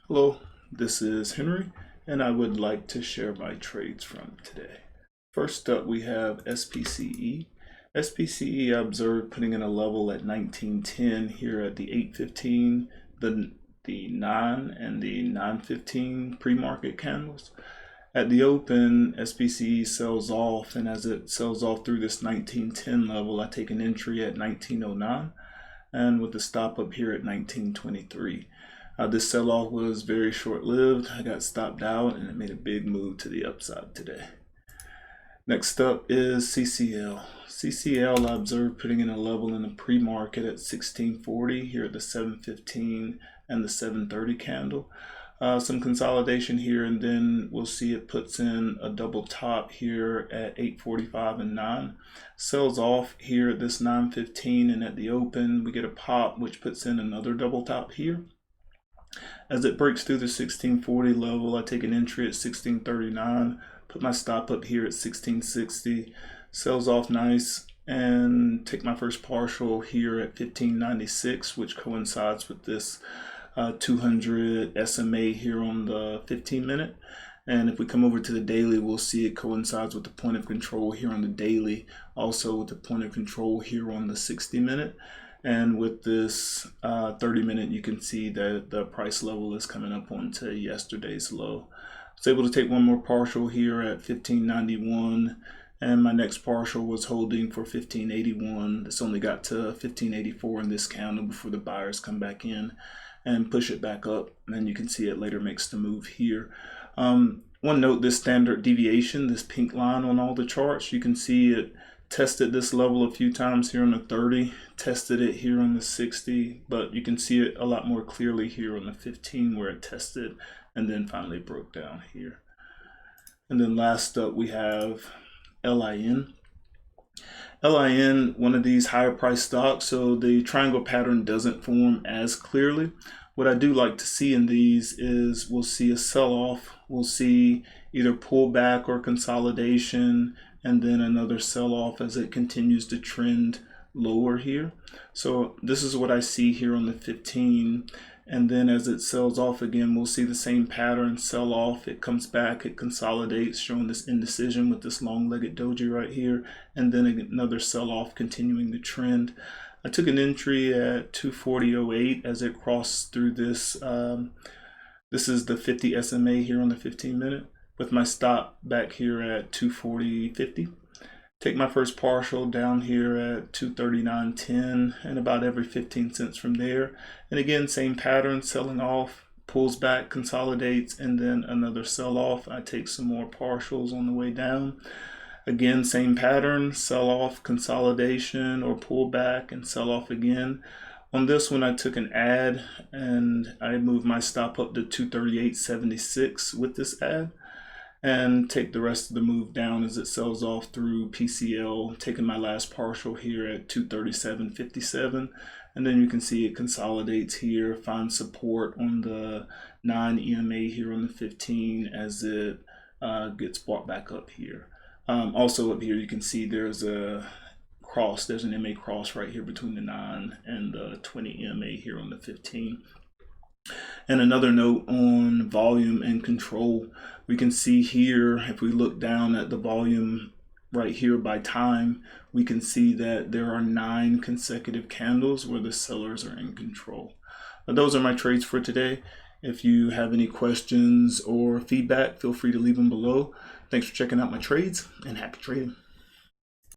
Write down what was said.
Hello, this is Henry, and I would like to share my trades from today. First up, we have SPCE. SPCE I observed putting in a level at 1910 here at the 8:15, the 9 and the 9:15 pre-market candles. At the open, SPCE sells off, and as it sells off through this 1910 level, I take an entry at 1909, and with the stop up here at 1923. This sell-off was very short-lived. I got stopped out and it made a big move to the upside today. Next up is CCL. CCL I observed putting in a level in the pre-market at 1640 here at the 7:15 and the 7:30 candle. Some consolidation here, and then we'll see it puts in a double top here at 8:45 and 9. Sells off here at this 9:15, and at the open we get a pop which puts in another double top here. As it breaks through the 1640 level, I take an entry at 1639, put my stop up here at 1660, sells off nice, and take my first partial here at 1596, which coincides with this 200 SMA here on the 15-minute. And if we come over to the daily, we'll see it coincides with the point of control here on the daily, also with the point of control here on the 60-minute. And with this 30-minute, you can see that the price level is coming up onto yesterday's low. I was able to take one more partial here at 1591, and my next partial was holding for 1581. This only got to 1584 in this candle before the buyers come back in and push it back up. And you can see it later makes the move here. One note, this standard deviation, this pink line on all the charts, you can see it tested this level a few times here on the 30, tested it here on the 60, but you can see it a lot more clearly here on the 15 where it tested and then finally broke down here. And then last up we have LIN. LIN, one of these higher price stocks, so the triangle pattern doesn't form as clearly. What I do like to see in these is we'll see a sell-off, we'll see either pullback or consolidation, and then another sell-off as it continues to trend lower here. So this is what I see here on the 15, and then as it sells off again, we'll see the same pattern, sell off, it comes back, it consolidates, showing this indecision with this long-legged doji right here, and then another sell-off continuing the trend. I took an entry at 240.08 as it crossed through this. This is the 50 SMA here on the 15-minute. With my stop back here at 240.50. Take my first partial down here at 239.10 and about every 15 cents from there. And again, same pattern, selling off, pulls back, consolidates, and then another sell off. I take some more partials on the way down. Again, same pattern, sell off, consolidation, or pull back and sell off again. On this one, I took an add and I moved my stop up to 238.76 with this add, and take the rest of the move down as it sells off through PCL, taking my last partial here at 237.57, and then you can see it consolidates here, finds support on the 9 EMA here on the 15 as it gets bought back up here. Also up here you can see there's a cross, there's an MA cross right here between the 9 and the 20 EMA here on the 15. And another note on volume and control, we can see here, if we look down at the volume right here by time, we can see that there are 9 consecutive candles where the sellers are in control. Those are my trades for today. If you have any questions or feedback, feel free to leave them below. Thanks for checking out my trades, and happy trading.